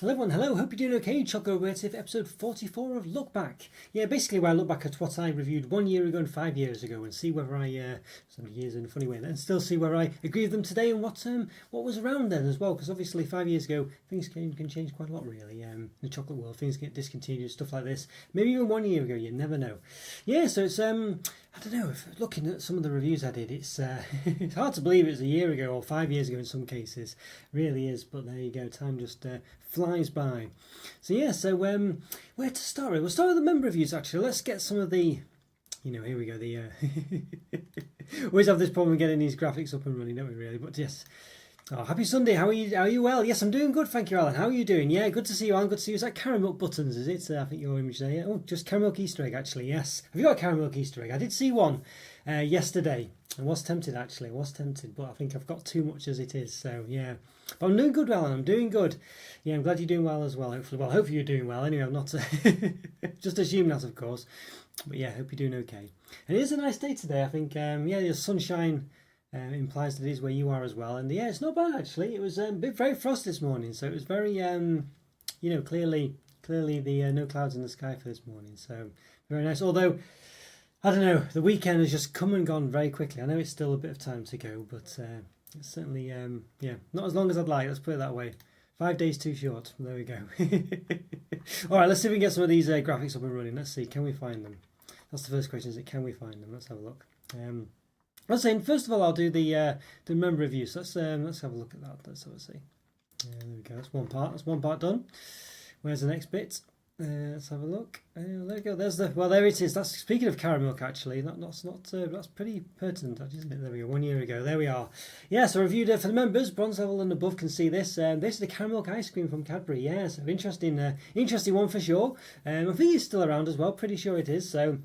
Hello everyone, hello, hope you're doing okay. Chocolo, Roberto, episode 44 of Look Back. Yeah, basically where I look back at what I reviewed 1 year ago and 5 years ago and see whether some years in a funny way, and still see where I agree with them today and what was around then as well, because obviously 5 years ago things can change quite a lot really. In the chocolate world, things get discontinued, stuff like this. Maybe even 1 year ago, you never know. Yeah, so it's, I don't know, if looking at some of the reviews I did, it's it's hard to believe it's a year ago or 5 years ago in some cases. It really is, but there you go, time just flies by. So yeah, so where to start with? We'll start with the member reviews actually. Let's get some of the, here we go, the always have this problem getting these graphics up and running, don't we really? But yes. Oh, happy Sunday. How are you? Are you well? Yes, I'm doing good, thank you, Alan. How are you doing? Yeah, good to see you, Alan. Good to see you. Is that caramel buttons, is it? I think your image there. Yeah. Oh, just caramel Easter egg, actually, yes. Have you got a caramel Easter egg? I did see one yesterday. I was tempted, actually. I was tempted, but I think I've got too much as it is, so yeah. But I'm doing good, Alan. I'm doing good. Yeah, I'm glad you're doing well as well, hopefully. Well, hopefully you're doing well. Anyway, I'm not... just assume that, of course. But yeah, hope you're doing okay. And it is a nice day today, I think. Yeah, the sunshine... implies that it is where you are as well, and yeah, it's not bad actually. It was very frosty this morning, so it was very clearly the no clouds in the sky for this morning, so very nice. Although I don't know, the weekend has just come and gone very quickly. I know it's still a bit of time to go, but it's certainly not as long as I'd like, let's put it that way. 5 days too short. There we go. All right, let's see if we can get some of these graphics up and running. Let's see, can we find them? That's the first question, is it, can we find them? Let's have a look. I was saying, first of all, I'll do the member review. So let's have a look at that. Let's have a see. There we go. That's one part. That's one part done. Where's the next bit? Let's have a look. There we go. There's there it is. That's speaking of caramel, actually. That's pretty pertinent, isn't it? There we go. 1 year ago. There we are. Yeah. So I reviewed it for the members. Bronze level and above can see this. This is the caramel ice cream from Cadbury. Yeah. So interesting one for sure. I think it's still around as well. Pretty sure it is. So.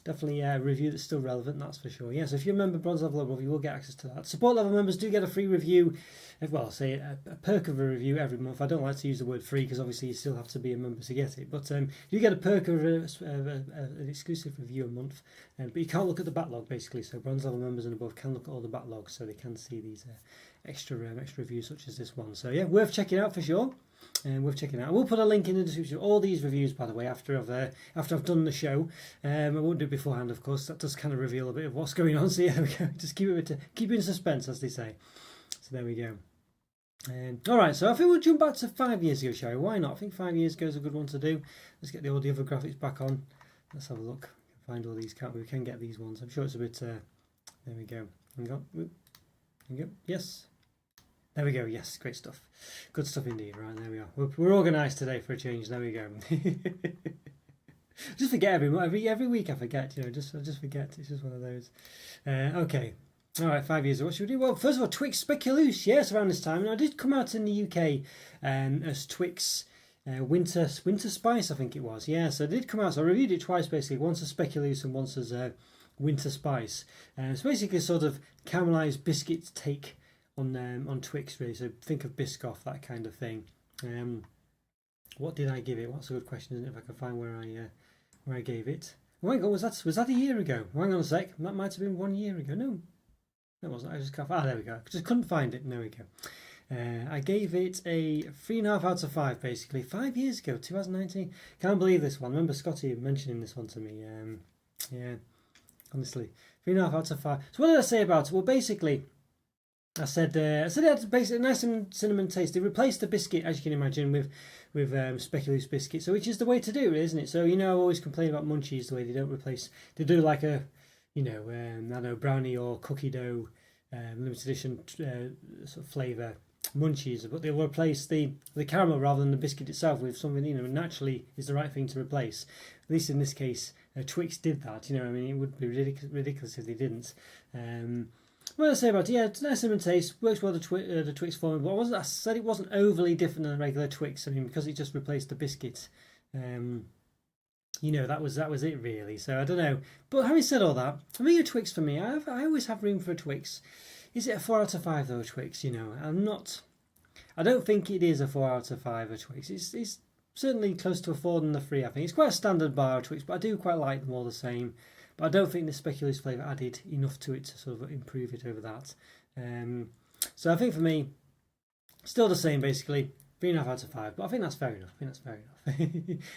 Definitely a review that's still relevant, that's for sure. Yeah, so if you're a member bronze level or above, you will get access to that. Support level members do get a free review, well, say a perk of a review every month. I don't like to use the word free because obviously you still have to be a member to get it. But you get a perk of an exclusive review a month. But you can't look at the backlog basically. So bronze level members and above can look at all the backlogs, so they can see these extra reviews such as this one. So yeah, worth checking out for sure. Worth checking out. I will put a link in the description of all these reviews, by the way, after I've done the show. I won't do it beforehand, of course. That does kind of reveal a bit of what's going on. So yeah, there we go. Just keep it in suspense, as they say. So there we go. All right, so I think we'll jump back to 5 years ago, shall we? Why not? I think 5 years ago is a good one to do. Let's get all the other graphics back on. Let's have a look. Find all these. We can get these ones. I'm sure it's a bit. There we go. Hang on. There we go. Yes. There we go. Yes, great stuff. Good stuff indeed. Right, there we are. We're organised today for a change. There we go. Just forget every week. I forget. I just forget. It's just one of those. Okay. All right. 5 years ago. What should we do? Well, first of all, Twix Speculoos. Yes, around this time. Now, I did come out in the UK as Twix Winter Spice. I think it was. Yeah. So it did come out. So I reviewed it twice basically. Once as Speculoos and once as Winter Spice. It's basically a sort of caramelised biscuit take on Twix really, so think of Biscoff, that kind of thing. What did I give it? What's a good question, isn't it? If I can find where I gave it. Oh my God, was that a year ago? Hang on a sec, that might have been 1 year ago. No, that wasn't. I just can't. There we go. I just couldn't find it. There we go. I gave it a 3.5 out of 5, basically 5 years ago, 2019. Can't believe this one. I remember Scotty mentioning this one to me. Yeah, honestly, 3.5 out of 5. So what did I say about it? Well, basically. I said it had basically a nice cinnamon taste. They replaced the biscuit, as you can imagine, with Speculoos biscuit. So which is the way to do it, isn't it? So I always complain about munchies the way they don't replace. They do like a, I don't know, brownie or cookie dough limited edition sort of flavour munchies, but they'll replace the caramel rather than the biscuit itself with something naturally is the right thing to replace. At least in this case, Twix did that. It would be ridiculous if they didn't. What did I say about it? Yeah, it's a nice cinnamon taste. Works well the Twix formula. But I said it wasn't overly different than a regular Twix. Because it just replaced the biscuit. That was it really. So I don't know. But having said all that, I mean, a Twix for me, I always have room for a Twix. Is it a 4 out of 5 though? A Twix, I'm not. I don't think it is a 4 out of 5 a Twix. It's certainly close to a 4 than the 3. I think it's quite a standard bar of Twix, but I do quite like them all the same. But I don't think the Speculoos flavour added enough to it to sort of improve it over that. So I think for me, still the same basically. 3.5 out of 5, but I think that's fair enough.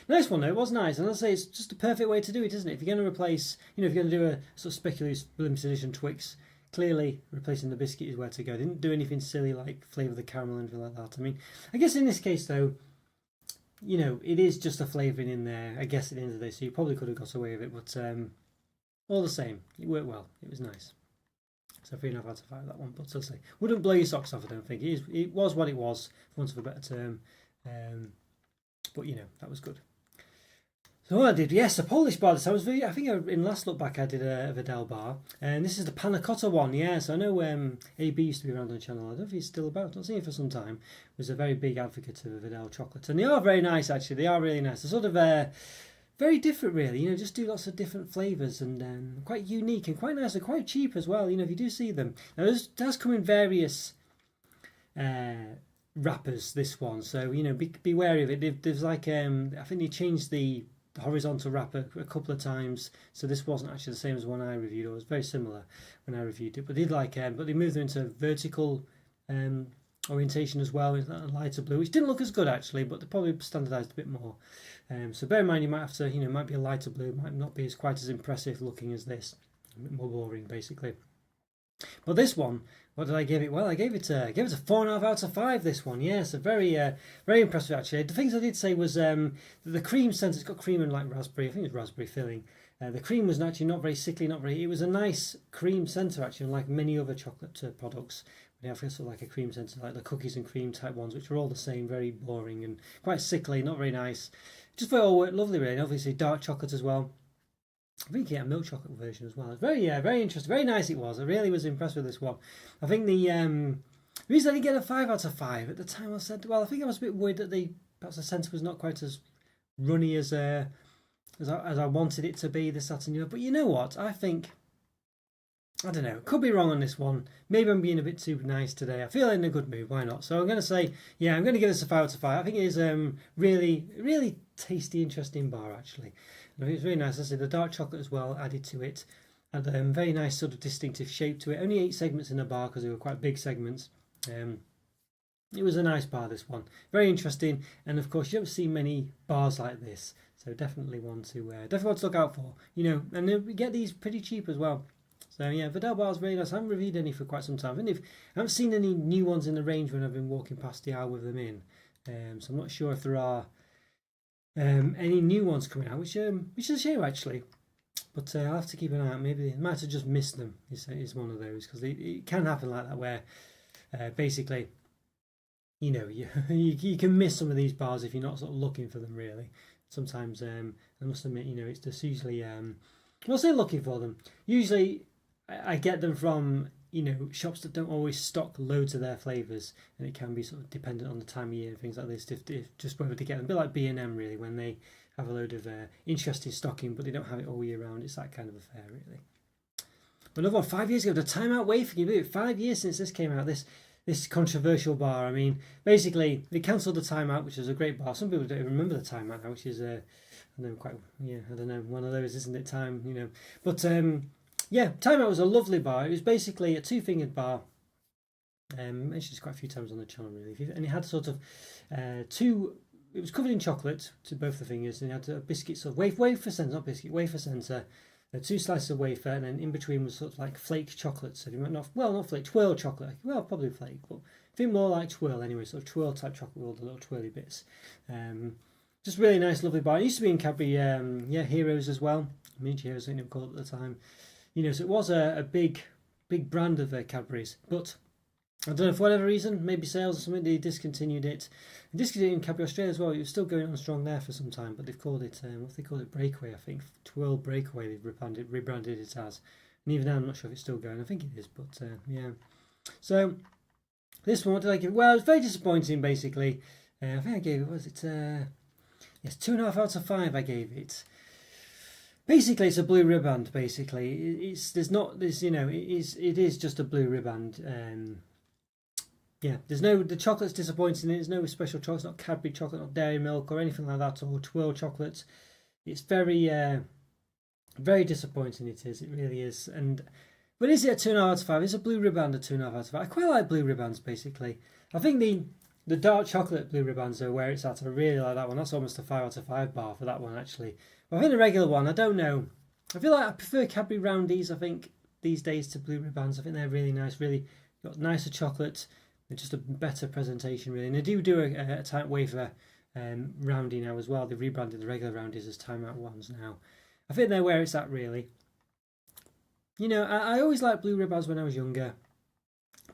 Nice one though, it was nice, and I'll say it's just a perfect way to do it, isn't it? If you're going to replace, if you're going to do a sort of speculative limited edition Twix, clearly replacing the biscuit is where to go. They didn't do anything silly like flavour the caramel and anything like that. I mean, I guess in this case though, it is just a flavouring in there, I guess, at the end of the day, so you probably could have got away with it, but all the same, it worked well. It was nice. So 3.5 out of 5 that one, but I'll say wouldn't blow your socks off. I don't think it was what it was, for want of a better term. But that was good. So what I did, yes, a Polish bar. So I think in last look back I did a Vidal bar, and this is the panna cotta one. Yes, I know AB used to be around on the channel. I don't know if he's still about. I've not seen him for some time. Was a very big advocate of Vidal chocolate, and they are very nice actually. They are really nice. They're sort of very different, really. Just do lots of different flavours and quite unique and quite nice and quite cheap as well. If you do see them. Now, it does come in various wrappers. This one, so be wary of it. There's like I think they changed the horizontal wrapper a couple of times, so this wasn't actually the same as the one I reviewed. It was very similar when I reviewed it, but they moved them into vertical orientation as well, with a lighter blue, which didn't look as good actually, but they probably standardised a bit more. So bear in mind, you might have to, it might be a lighter blue, might not be quite as impressive looking as this, a bit more boring basically. But this one, what did I give it? Well, I gave it a 4.5 out of 5. This one, yes, very impressive actually. The things I did say was the cream sense. It's got cream and like raspberry. I think it's raspberry filling. The cream was actually not very sickly, It was a nice cream centre actually, unlike many other chocolate products. They have sort of like a cream centre, like the cookies and cream type ones, which are all the same, very boring and quite sickly, not very nice. Just very all worked lovely, really. And obviously dark chocolate as well. I think you get a milk chocolate version as well. It's very interesting, very nice it was. I really was impressed with this one. I think the reason I didn't get a 5 out of 5 at the time, I said, well, I think I was a bit worried that perhaps the centre was not quite as runny as I wanted it to be, this, that and the other. But you know what? I don't know, could be wrong on this one. Maybe I'm being a bit too nice today. I feel in a good mood, why not? So I'm going to say, I'm going to give this a 5 out of 5. I think it is really tasty, interesting bar actually. And I think it's really nice. I said the dark chocolate as well added to it, and very nice sort of distinctive shape to it. Only 8 segments in the bar because they were quite big segments. It was a nice bar, this one. Very interesting, and of course you don't see many bars like this, so definitely one to look out for. And we get these pretty cheap as well. So Vidal bar is really nice. I haven't reviewed any for quite some time. I haven't seen any new ones in the range when I've been walking past the aisle with them in. So I'm not sure if there are any new ones coming out, which is a shame actually. But I'll have to keep an eye out. Maybe I might have just missed them. Is one of those, because it can happen like that, where basically, you can miss some of these bars if you're not sort of looking for them really. Sometimes I must admit, it's just usually I'll say looking for them. Usually I get them from shops that don't always stock loads of their flavours, and it can be sort of dependent on the time of year and things like this. If just whether to get them, a bit like B&M really, when they have a load of interesting stocking, but they don't have it all year round. It's that kind of affair really. But another one, 5 years ago, the Time Out wafer. Can you believe it? 5 years since this came out. This controversial bar. I mean, basically they cancelled the Time Out, which was a great bar. Some people don't even remember the Time Out now, which is I don't know, one of those, isn't it? But Time Out was a lovely bar. It was basically a 2-fingered bar. Mentioned this quite a few times on the channel really, and it had sort of two. It was covered in chocolate to both the fingers, and it had a biscuit sort of wafer centre, not biscuit, wafer centre. 2 slices of wafer, and then in between was sort of like flake chocolate. So not flake, twirl chocolate. Well, probably flake, but I think more like twirl anyway. Sort of twirl type chocolate with all the little twirly bits. Just really nice, lovely bar. It used to be in Cadbury, Heroes as well. Miniature Heroes, I think they were called at the time. So it was a big brand of Cadbury's, but I don't know, for whatever reason, maybe sales or something, they discontinued it. And discontinued in Cadbury Australia as well. It was still going on strong there for some time, but they've called it, Breakaway, I think. Twirl Breakaway, they've rebranded it as. And even now, I'm not sure if it's still going. I think it is, but So, this one, what did I give? Well, it was very disappointing, basically. I think I gave it, 2.5 out of 5 I gave it. Basically, it's a blue ribband. Basically, it is just a blue ribband. The chocolate's disappointing. There's no special chocolate. It's not Cadbury chocolate, not dairy milk or anything like that, or twirl chocolate. It's very, very disappointing. It is. It really is. But is it a 2.5 out of 5? It's a blue ribband, a 2.5 out of 5. I quite like blue ribbons. Basically, I think The dark chocolate blue ribbons are where it's at. I really like that one. That's almost a 5 out of 5 bar for that one, actually. But I think the regular one, I don't know. I feel like I prefer Cadbury Roundies, I think, these days to blue ribbons. I think they're really nice, really got nicer chocolate. They're just a better presentation, really. And they do a tight wafer roundie now as well. They've rebranded the regular roundies as time out ones now. I think they're where it's at, really. You know, I always liked blue ribbons when I was younger,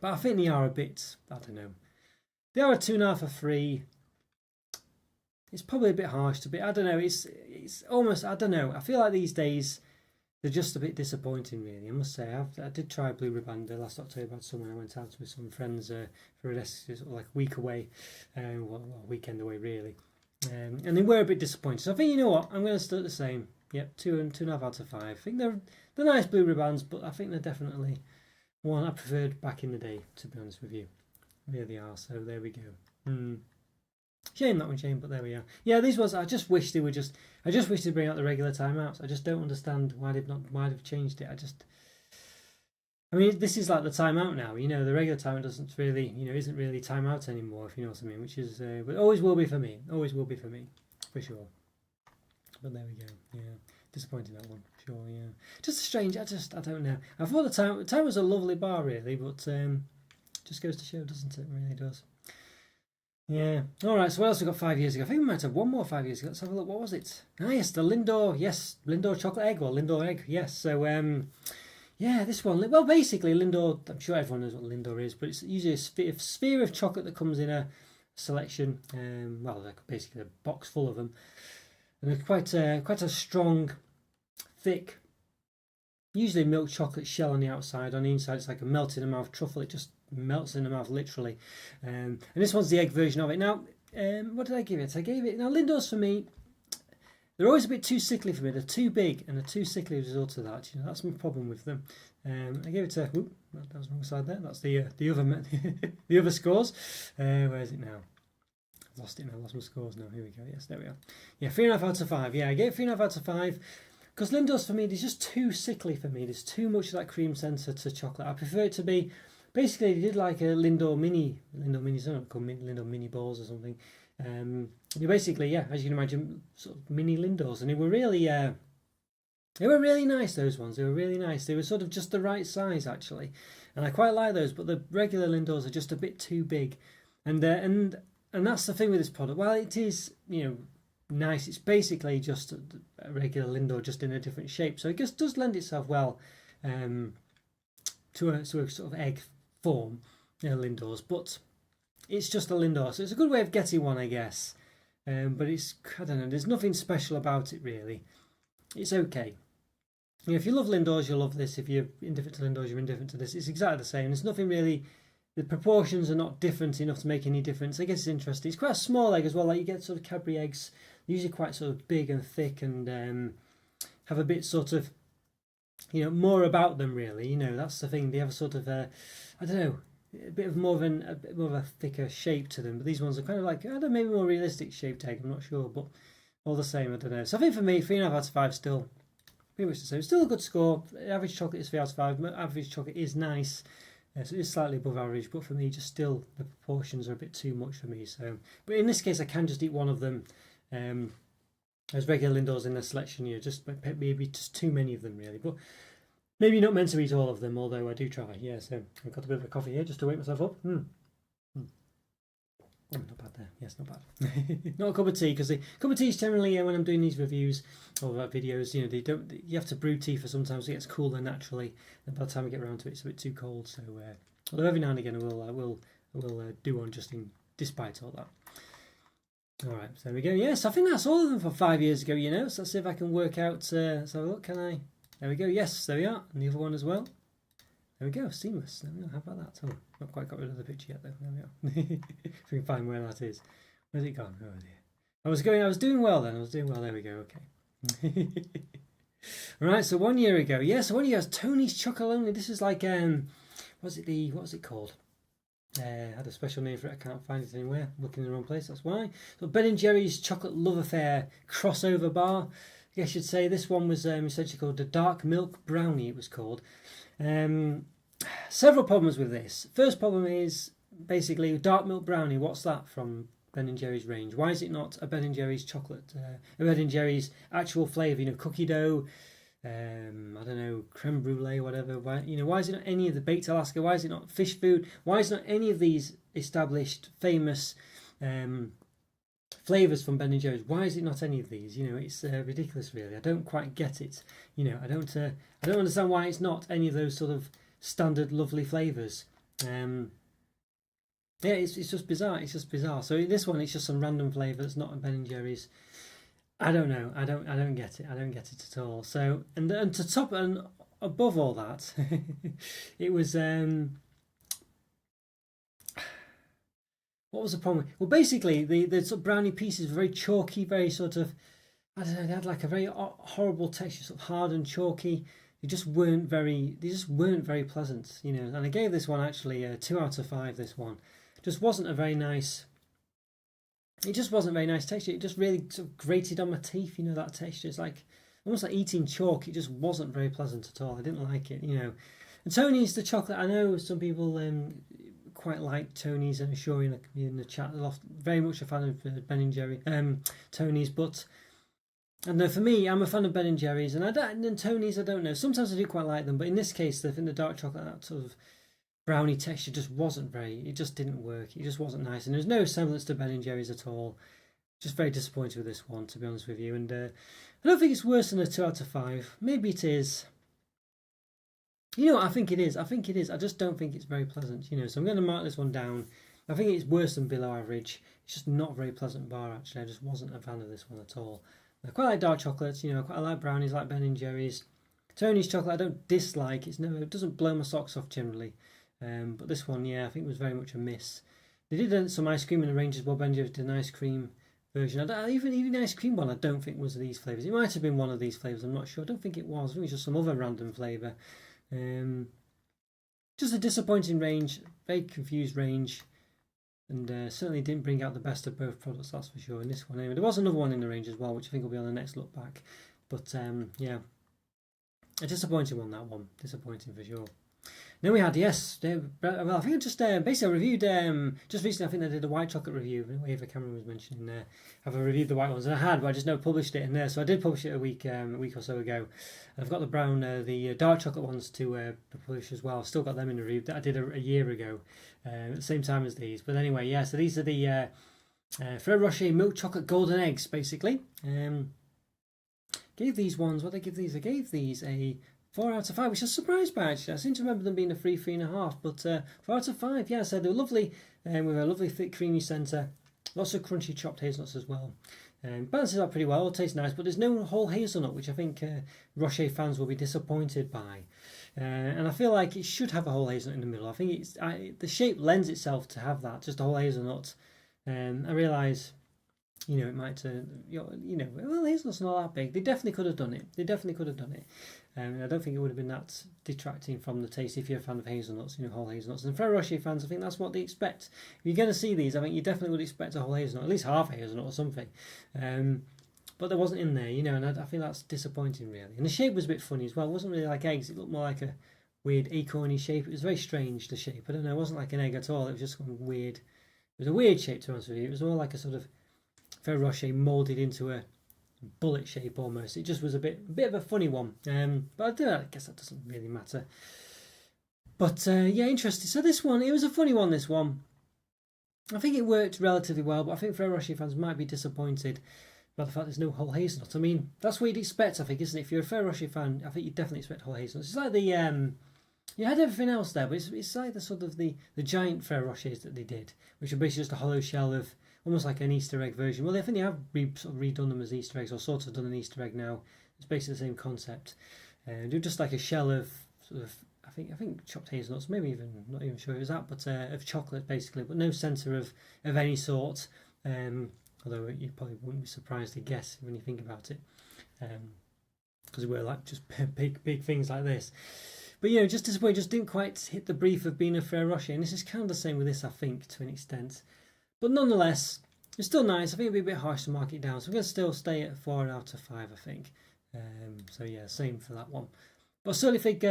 but I think they are a bit, I don't know. They are a 2.5 or 3. It's probably a bit harsh to be. I don't know. It's almost, I don't know. I feel like these days they're just a bit disappointing, really. I must say, I did try blue ribbon last October. I had someone I went out with some friends for like a week away, well, a weekend away really, and they were a bit disappointed. So I think, you know what, I'm going to start the same. Yep, 2.5 out of 5. I think they're nice blue ribbons, but I think they're definitely one I preferred back in the day, to be honest with you. Really are. So there we go. Shame that one, shame, but there we are. Yeah, these ones, I just wish they'd bring out the regular timeouts. I just don't understand why they've changed it. I mean, this is like the timeout now. You know, the regular timeout isn't really timeout anymore, if you know what I mean. Which is, but always will be for me. Always will be for me, for sure. But there we go. Yeah, disappointing that one. Sure. Yeah, just strange. I don't know. I thought the time was a lovely bar, really, but just goes to show, doesn't it? It really does. Yeah. All right. So what else we got 5 years ago? I think we might have one more 5 years ago. Let's have a look. What was it? Ah, yes, the Lindor. Yes, Lindor chocolate egg or Lindor egg. Yes. So yeah, this one. Well, basically, Lindor. I'm sure everyone knows what Lindor is, but it's usually a sphere of chocolate that comes in a selection. Well, like basically a box full of them, and they're quite a strong, thick, usually milk chocolate shell on the outside. On the inside, it's like a melt in the mouth truffle. It just melts in the mouth, literally. And this one's the egg version of it. Now, what did I give it? Now, Lindor's for me, they're always a bit too sickly for me. They're too big and they're too sickly as a result of that. You know, that's my problem with them. I gave it a, that was the wrong side there. That's the other the other scores. Where is it now? I've lost it now. Lost my scores now. Here we go. Yes, there we are. Yeah, 3.5 out of 5. Yeah, I gave it 3.5 out of 5. Because Lindor's for me, they're just too sickly for me. There's too much of that cream centre to chocolate. I prefer it to be, basically they did like a Lindor minis, I don't know, called Lindor mini balls or something. They basically, yeah, as you can imagine, sort of mini Lindors, and they were really nice. Those ones, they were really nice. They were sort of just the right size actually, and I quite like those. But the regular Lindors are just a bit too big, and that's the thing with this product. While it is, you know, nice, it's basically just a regular Lindor, just in a different shape. So it just does lend itself well to a sort of egg form, Lindors, but it's just a Lindor, so it's a good way of getting one, I guess. But it's, I don't know, there's nothing special about it really. It's okay. You know, if you love Lindors, you'll love this. If you're indifferent to Lindors, you're indifferent to this. It's exactly the same. There's nothing really. The proportions are not different enough to make any difference. I guess it's interesting. It's quite a small egg as well. Like you get sort of Cadbury eggs, usually quite sort of big and thick, and have a bit sort of, you know, more about them really. You know, that's the thing. They have a sort of I don't know, a bit more of a thicker shape to them. But these ones are kind of like, I don't know, maybe more realistic shaped egg. I'm not sure, but all the same, I don't know. So I think for me, 3.5 out of 5 still pretty much the same. Still a good score. Average chocolate is 3 out of 5. Average chocolate is nice. So it's slightly above average, but for me, just still the proportions are a bit too much for me. So, but in this case, I can just eat one of them. As regular Lindors in the selection, you know, just maybe just too many of them really. But maybe not meant to eat all of them, although I do try. Yeah, so I've got a bit of a coffee here just to wake myself up. Not bad there. Yes, not bad. Not a cup of tea, because the cup of tea is generally, when I'm doing these reviews or videos, you know, you have to brew tea for sometimes it gets cooler naturally, and by the time I get around to it, it's a bit too cold. So, although every now and again I will do one just despite all that. All right, so there we go. Yes, I think that's all of them for 5 years ago. You know, so let's see if I can work out. Let's have a look. Can I? There we go. Yes, there we are. And the other one as well. There we go, seamless. There we go. How about that? Oh, not quite got rid of the picture yet though. There we are. If we can find where that is. Where's it gone? Oh dear. I was doing well then. There we go. Okay. Right. So 1 year ago. Yeah. So 1 year ago, Tony's Chocolonely. This is like what was it called? Had a special name for it. I can't find it anywhere. I'm looking in the wrong place. That's why. So Ben and Jerry's Chocolate Love Affair crossover bar. I guess you'd say this one was essentially called the Dark Milk Brownie. It was called. Several problems with this. First problem is basically dark milk brownie. What's that from Ben and Jerry's range? Why is it not a Ben and Jerry's chocolate, a Ben and Jerry's actual flavour? You know, cookie dough, I don't know, creme brulee, whatever. Why, you know, why is it not any of the baked Alaska? Why is it not fish food? Why is it not any of these established, famous flavours from Ben and Jerry's? Why is it not any of these? You know, it's ridiculous, really. I don't quite get it. You know, I don't understand why it's not any of those sort of standard, lovely flavours. Yeah, it's just bizarre. It's just bizarre. So this one, it's just some random flavour that's not a Ben and Jerry's. I don't know. I don't get it. I don't get it at all. So and to top and above all that, it was what was the problem? Well, basically the sort of brownie pieces were very chalky, very sort of, I don't know. They had like a very horrible texture, sort of hard and chalky. They just weren't very pleasant, you know. And I gave this one actually a 2 out of 5. This one just wasn't a very nice. It just wasn't very nice texture. It just really sort of grated on my teeth, you know, that texture. It's like almost like eating chalk. It just wasn't very pleasant at all. I didn't like it, you know. And Tony's the chocolate. I know some people quite like Tony's. I'm sure in the chat, they're very much a fan of Ben and Jerry, Tony's. But I know for me, I'm a fan of Ben and Jerry's, and Tony's. I don't know. Sometimes I do quite like them, but in this case, I think the dark chocolate, that sort of brownie texture just wasn't it just didn't work. It just wasn't nice, and there's no semblance to Ben and Jerry's at all. Just very disappointed with this one, to be honest with you. And I don't think it's worse than a 2 out of 5. Maybe it is. You know what? I think it is. I just don't think it's very pleasant, you know. So I'm going to mark this one down. I think it's worse than below average. It's just not a very pleasant bar, actually. I just wasn't a fan of this one at all. I quite like dark chocolates, you know. I like brownies, like Ben and Jerry's. Tony's chocolate I don't dislike. It doesn't blow my socks off generally. But this one, yeah, I think it was very much a miss. They did some ice cream in the range as well. Ben Jerry's did an ice cream version. Even the ice cream one, I don't think was these flavours. It might have been one of these flavours. I'm not sure. I don't think it was. I think it was just some other random flavour. Just a disappointing range. Very confused range. And certainly didn't bring out the best of both products, that's for sure, in this one. Anyway, there was another one in the range as well, which I think will be on the next look back. But yeah, a disappointing one, that one. Disappointing for sure. Then we had, yes, well, I think I just basically I reviewed just recently. I think I did a white chocolate review. Eva Cameron was mentioning there. Have I reviewed the white ones? And I had, but I just never published it in there. So I did publish it a week or so ago. And I've got the brown, the dark chocolate ones to publish as well. I've still got them in the review that I did a year ago, at the same time as these. But anyway, yeah. So these are the Ferrero Rocher milk chocolate golden eggs, basically. Gave these ones. What did I give these? I gave these a 4 out of 5, which I was surprised by actually. I seem to remember them being a 3.5, but 4 out of 5, yeah. So they were lovely, with a lovely thick creamy centre, lots of crunchy chopped hazelnuts as well. Balances out pretty well, all tastes nice, but there's no whole hazelnut, which I think Rocher fans will be disappointed by. And I feel like it should have a whole hazelnut in the middle. I think the shape lends itself to have that, just a whole hazelnut. I realise, you know, it might, well, hazelnut's not that big. They definitely could have done it. I don't think it would have been that detracting from the taste if you're a fan of hazelnuts, you know, whole hazelnuts. And Ferrero Rocher fans, I think that's what they expect. If you're going to see these, I think you definitely would expect a whole hazelnut, at least half a hazelnut or something. But there wasn't in there, you know, and I feel that's disappointing, really. And the shape was a bit funny as well. It wasn't really like eggs. It looked more like a weird acorny shape. It was very strange, the shape. I don't know, it wasn't like an egg at all. It was just weird. It was a weird shape, to be honest with you. It was more like a sort of Ferrero Rocher moulded into a bullet shape almost. It just was a bit of a funny one, but I guess that doesn't really matter. But yeah, interesting. So this one, it was a funny one. This one, I think it worked relatively well, but I think Ferrero Rocher fans might be disappointed by the fact there's no whole hazelnut. I mean, that's what you'd expect, I think, isn't it? If you're a Ferrero Rocher fan, I think you definitely expect whole hazelnuts. It's like the you had everything else there, but it's like the sort of the giant Ferrero Rochers that they did, which are basically just a hollow shell of almost like an Easter egg version. Well, I think they have sort of redone them as Easter eggs, or sort of done an Easter egg now. It's basically the same concept. They're just like a shell of sort of, I think chopped hazelnuts, maybe even, not even sure it was that, but of chocolate basically, but no centre of any sort. Although you probably wouldn't be surprised to guess when you think about it, because we're like just big things like this. But you know, just disappointed, just didn't quite hit the brief of being a Ferrero Rocher, and this is kind of the same with this, I think, to an extent. But nonetheless, it's still nice. I think it'd be a bit harsh to mark it down, so I'm going to still stay at 4 out of 5, I think. So yeah, same for that one. But I certainly think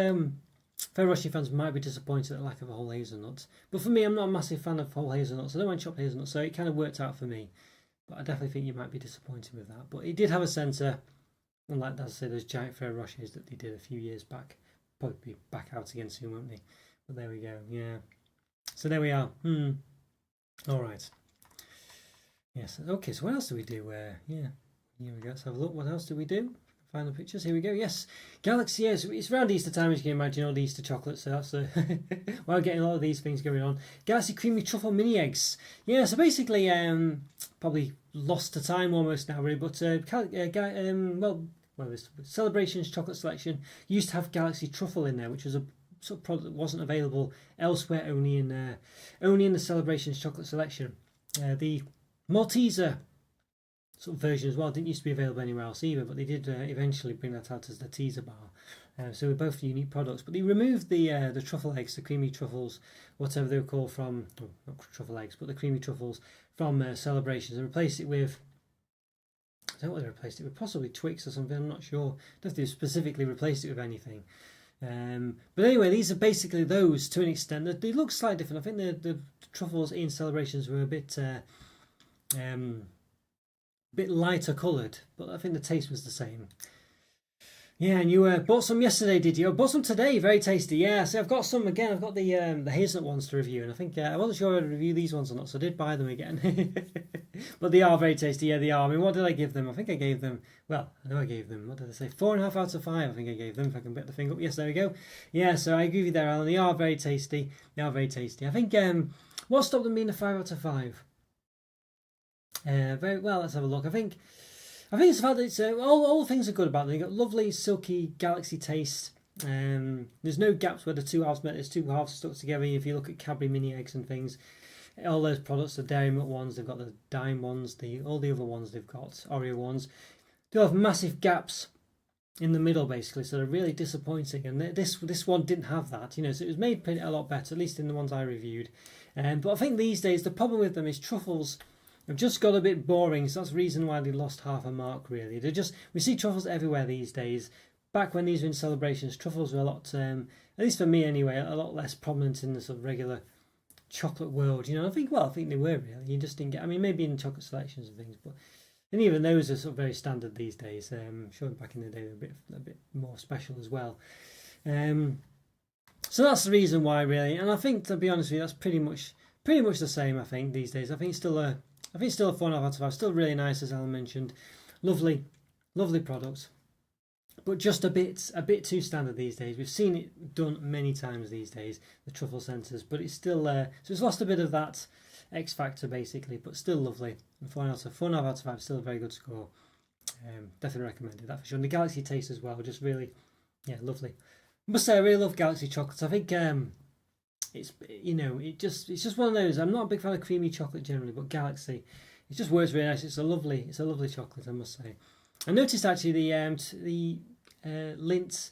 Ferrero Rocher fans might be disappointed at the lack of a whole hazelnut. But for me, I'm not a massive fan of whole hazelnuts. I don't mind chopped hazelnuts, so it kind of worked out for me. But I definitely think you might be disappointed with that. But it did have a centre, unlike, as I say, those giant Ferrero Rochers that they did a few years back. Probably be back out again soon, won't they? But there we go, yeah. So there we are. All right. Yes, okay, so what else do we do? Yeah, here we go. Let's have a look. What else do we do? Find the pictures. Here we go. Yes, Galaxy. Yes, it's around Easter time, as you can imagine, all the Easter chocolates. So that's well, getting a lot of these things going on. Galaxy Creamy Truffle Mini Eggs. Yeah, so basically, probably lost to time almost now, really. But this Celebrations Chocolate Selection used to have Galaxy Truffle in there, which was a sort of product that wasn't available elsewhere, only in the Celebrations Chocolate Selection. The Malteser sort of version as well didn't used to be available anywhere else either, but they did eventually bring that out as the teaser bar. So they're both unique products, but they removed the truffle eggs, the creamy truffles, whatever they were called from, not truffle eggs, but the creamy truffles from Celebrations, and replaced it with, I don't know what they replaced it with, possibly Twix or something, I'm not sure. I don't know if they specifically replaced it with anything. But anyway, these are basically those to an extent. They look slightly different. I think the truffles in Celebrations were a bit lighter coloured, but I think the taste was the same. Yeah, and you bought some yesterday, did you? I bought some today, very tasty. Yeah, so I've got some again. I've got the hazelnut ones to review, and I think I wasn't sure I'd review these ones or not, so I did buy them again. But they are very tasty. Yeah, they are. I mean, what did I give them? I think I gave them. Well, I know I gave them. What did I say? 4.5 out of 5. I think I gave them. If I can put the thing up. Yes, there we go. Yeah, so I agree with you there, Alan. They are very tasty. They are very tasty. I think what stopped them being a 5 out of 5? Very well. Let's have a look. I think it's the fact that it's all the things are good about them. They've got lovely silky galaxy taste. There's no gaps where the two halves met. There's two halves stuck together. If you look at Cadbury mini eggs and things, all those products, the Dairy Milk ones, they've got the Dime ones, all the other ones they've got, Oreo ones, they have massive gaps in the middle basically, so they're really disappointing. And this one didn't have that, so it was made a lot better, at least in the ones I reviewed. But I think these days the problem with them is truffles have just got a bit boring, so that's the reason why they lost half a mark really. We see truffles everywhere these days. Back when these were in Celebrations, truffles were a lot, at least for me anyway, a lot less prominent in the sort of regular chocolate world. I think they were really. You just didn't get. I mean, maybe in chocolate selections and things, and even those are sort of very standard these days. Sure, back in the day they were a bit more special as well. So that's the reason why really. And I think, to be honest with you, that's pretty much the same. I think these days. I think it's still a 4.5 out of 5. Still really nice, as Alan mentioned. Lovely product. But just a bit too standard these days. We've seen it done many times these days, the truffle centres, but it's still so it's lost a bit of that X factor basically, but still lovely. 4.5 out of 5, still a very good score. Definitely recommended that for sure. And the Galaxy taste as well, just really, lovely. I must say I really love Galaxy chocolates. I think it's it's just one of those. I'm not a big fan of creamy chocolate generally, but Galaxy, it just works really nice. It's a lovely chocolate, I must say. I noticed actually the Lindt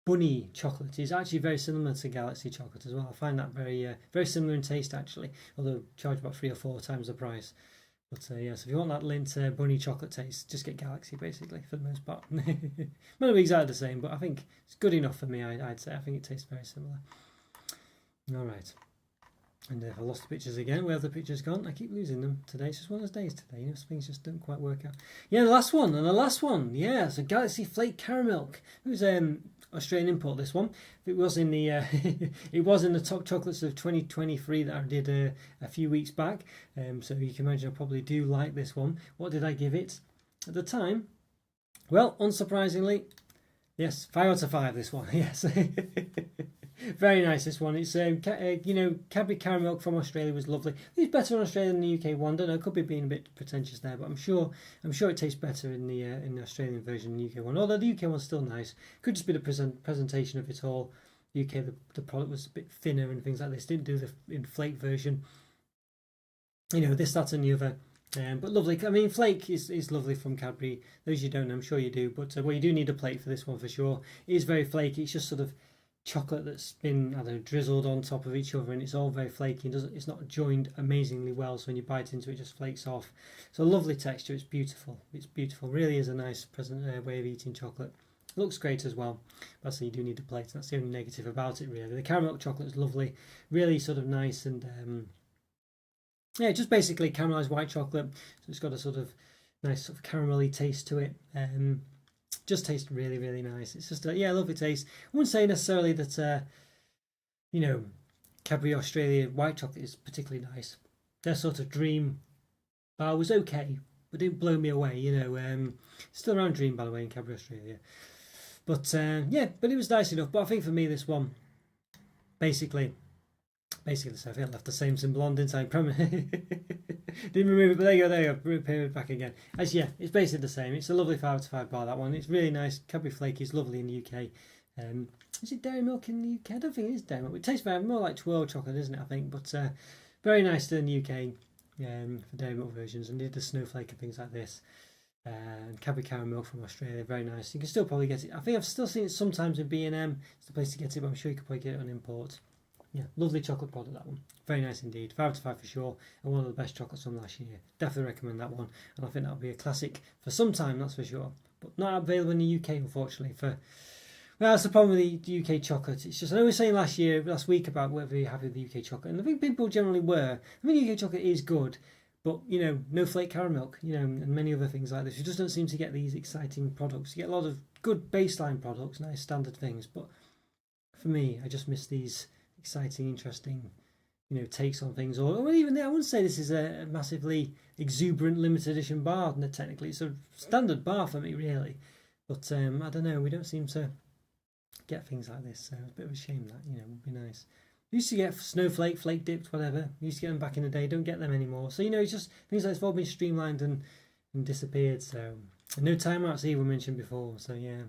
bunny chocolate is actually very similar to Galaxy chocolate as well. I find that very similar in taste actually, although charged about 3 or 4 times the price. But so if you want that Lindt bunny chocolate taste, just get Galaxy basically for the most part. Might not be exactly the same, but I think it's good enough for me. I'd say I think it tastes very similar. All right. And I lost the pictures again. Where have the pictures gone? I keep losing them today. It's just one of those days today. Things just don't quite work out. Yeah, the last one. Yeah, so Galaxy Flake Caramel. It was Australian import. This one. It was in the top chocolates of 2023 that I did a few weeks back. So you can imagine I probably do like this one. What did I give it at the time? Well, unsurprisingly, yes, 5 out of 5. This one. Yes. Very nice, this one. It's Cadbury Caramel from Australia was lovely. It's better in Australia than the UK one. Don't know, it could be being a bit pretentious there, but I'm sure it tastes better in the Australian version than the UK one. Although the UK one's still nice. Could just be the presentation of it all. UK the product was a bit thinner and things like this. Didn't do the in flake version. This, that, and the other. But lovely. I mean, flake is lovely from Cadbury. Those you don't know, I'm sure you do. But you do need a plate for this one for sure. It is very flaky. It's just sort of chocolate that's been drizzled on top of each other, and it's all very flaky. It's not joined amazingly well, so when you bite into it, it just flakes off. It's a lovely texture. It's beautiful. Really is a nice way of eating chocolate. looks great as well. But so you do need a plate. That's the only negative about it, really. The caramel chocolate is lovely, really sort of nice, and yeah, just basically caramelized white chocolate. So it's got a sort of nice sort of caramelly taste to it. Just tastes really, really nice. It's just a lovely taste. I wouldn't say necessarily that you know, Cadbury Australia white chocolate is particularly nice. Their sort of dream bar was okay, but didn't blow me away. Still around Dream, by the way, in Cadbury Australia. But yeah, but it was nice enough. But I think for me, this one, basically, so I think I left the same symbol on, didn't I? Didn't remove it, but there you go. Repair it back again. Actually, yeah, it's basically the same. It's a lovely 5 to 5 bar, that one. It's really nice. Cadbury Flake is lovely in the UK. Is it dairy milk in the UK? I don't think it is dairy milk. It tastes more like twirl chocolate, isn't it? I think, but very nice in the UK for dairy milk versions, and did the snowflake and things like this. Cadbury caramel from Australia, very nice. You can still probably get it. I think I've still seen it sometimes in B&M. It's the place to get it, but I'm sure you could probably get it on import. Yeah, lovely chocolate product, that one. Very nice indeed. 5 to 5 for sure, and one of the best chocolates from last year. Definitely recommend that one, and I think that'll be a classic for some time, that's for sure. But not available in the UK, unfortunately. Well, that's the problem with the UK chocolate. It's just, I know we were saying last week about whether you're happy with the UK chocolate, and I think people generally were. I mean, UK chocolate is good, but no flake caramel, and many other things like this. You just don't seem to get these exciting products. You get a lot of good baseline products, nice standard things, but for me, I just miss these exciting, interesting, takes on things. Or even I wouldn't say this is a massively exuberant limited edition bar. Technically, it's a standard bar for me, really. But I don't know. We don't seem to get things like this, so it's a bit of a shame that would be nice. Used to get snowflake, flake dipped, whatever. Used to get them back in the day. Don't get them anymore. So it's just things like it's all been streamlined and disappeared. So and no timeouts either, mentioned before. So yeah,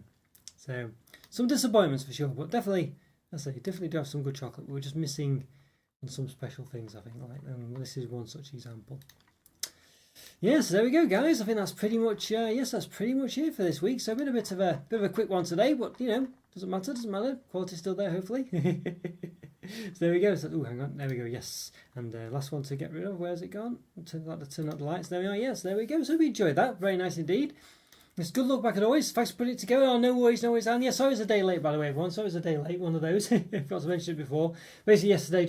so some disappointments for sure, but definitely, definitely do have some good chocolate. We're just missing on some special things, I think. This is one such example. Yes, there we go, guys. I think that's pretty much that's pretty much it for this week. So a bit of a quick one today, but doesn't matter. Quality's still there, hopefully. So there we go. So, hang on. There we go. Yes. And last one to get rid of. Where's it gone? Turn out the lights. There we are. Yes, there we go. So we enjoyed that. Very nice indeed. It's good luck back as always. Thanks for putting it together. Oh, no worries. And yeah, sorry it was a day late, by the way, everyone. Sorry it was a day late. One of those. I forgot to mention it before. Basically, yesterday,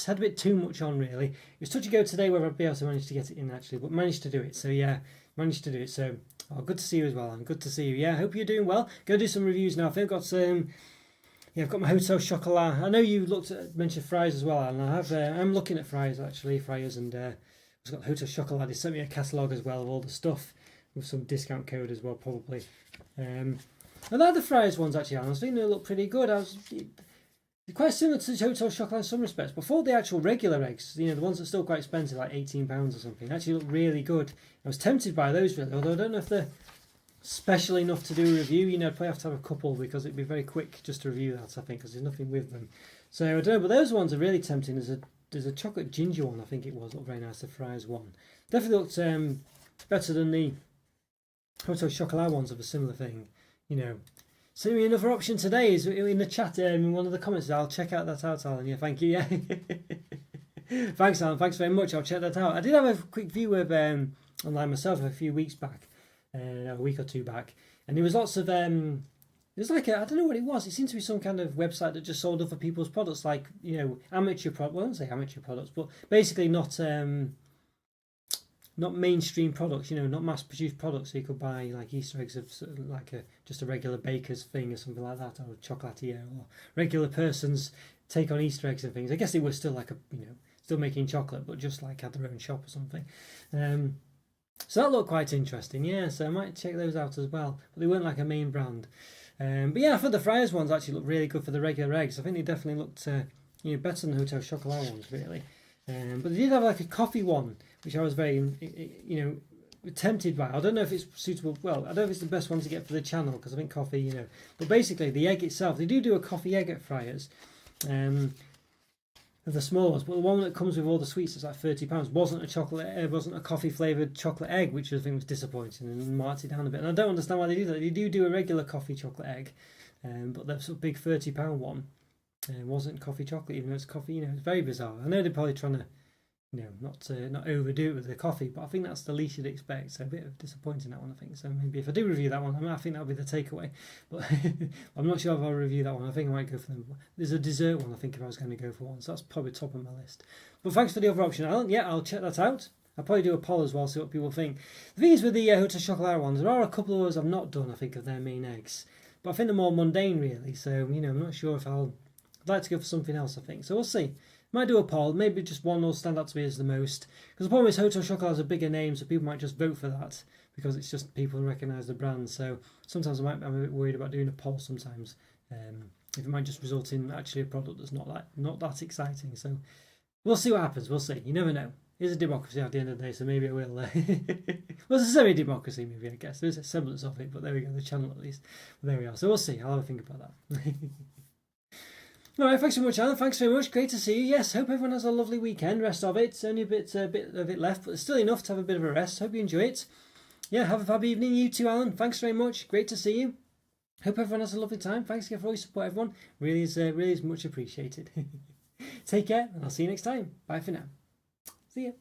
had a bit too much on, really. It was touch and go today whether I'd be able to manage to get it in, actually, but managed to do it. So yeah, managed to do it. So good to see you as well. And good to see you. Yeah, hope you're doing well. Go do some reviews now. I think I've got some. Yeah, I've got my Hotel Chocolat. I know you mentioned fries as well, and I'm looking at fries actually, fryers, and I've got Hotel Chocolat. They sent me a catalogue as well of all the stuff with some discount code as well, probably. And they're the fries ones actually. I was thinking they look pretty good. They're quite similar to Hotel Chocolat in some respects. Before the actual regular eggs, the ones that are still quite expensive, like £18 or something, actually look really good. I was tempted by those really, although I don't know if they're special enough to do a review. I'd probably have to have a couple because it'd be very quick just to review that, I think, because there's nothing with them. So I don't know, but those ones are really tempting. There's a chocolate ginger one, I think it was, looked very nice. The fries one definitely looked better than the Hotel Chocolat ones of a similar thing. So another option today is in the chat. In one of the comments, I'll check out that out, Alan. Yeah, thank you. Yeah, thanks, Alan. Thanks very much. I'll check that out. I did have a quick view of online myself a few weeks back. A week or two back, and there was lots of it was like I don't know what it was. It seemed to be some kind of website that just sold other people's products, like amateur products. Well, I don't say amateur products, but basically not mainstream products. Not mass-produced products. So you could buy like Easter eggs of sort of like just a regular baker's thing or something like that, or a chocolatey, or regular person's take on Easter eggs and things. I guess they were still like still making chocolate, but just like had their own shop or something. So that looked quite interesting, yeah, so I might check those out as well, but they weren't like a main brand. But yeah, for the fries ones actually looked really good for the regular eggs. I think they definitely looked better than the Hotel Chocolat ones, really. But they did have like a coffee one, which I was very, tempted by. I don't know if it's suitable, well, I don't know if it's the best one to get for the channel, because I think coffee, but basically the egg itself, they do a coffee egg at Fryers. Of the small ones, but the one that comes with all the sweets is like £30. Wasn't a coffee flavoured chocolate egg, which I think was disappointing and marked it down a bit. And I don't understand why they do that. They do a regular coffee chocolate egg, but the sort of big £30 one wasn't coffee chocolate, even though it's coffee. It's very bizarre. I know they're probably trying to not overdo it with the coffee, but I think that's the least you'd expect. So a bit of disappointing that one, I think. So maybe if I do review that one, I think that'll be the takeaway. But I'm not sure if I'll review that one. I think I might go for them. There's a dessert one, I think, if I was going to go for one. So that's probably top of my list. But thanks for the other option, Alan. Yeah, I'll check that out. I'll probably do a poll as well, see what people think. The thing is with the Hotel Chocolate ones, there are a couple of those I've not done, I think, of their main eggs. But I think they're more mundane, really. So, I'm not sure if I'd like to go for something else, I think. So we'll see. Might do a poll. Maybe just one will stand out to me as the most. Because the problem is Hotel Chocolate has a bigger name, so people might just vote for that. Because it's just people who recognise the brand. So sometimes I'm a bit worried about doing a poll sometimes. If it might just result in actually a product that's not that exciting. So we'll see what happens. We'll see. You never know. It's a democracy at the end of the day, so maybe I will. Well, it's a semi-democracy, maybe, I guess. There's a semblance of it, but there we go, the channel at least. But there we are. So we'll see. I'll have a think about that. All right, thanks so much, Alan. Thanks very much. Great to see you. Yes, hope everyone has a lovely weekend. Rest of it. It's only a bit of it left, but still enough to have a bit of a rest. Hope you enjoy it. Yeah, have a fab evening. You too, Alan. Thanks very much. Great to see you. Hope everyone has a lovely time. Thanks again for all your support, everyone. Really is much appreciated. Take care, and I'll see you next time. Bye for now. See ya.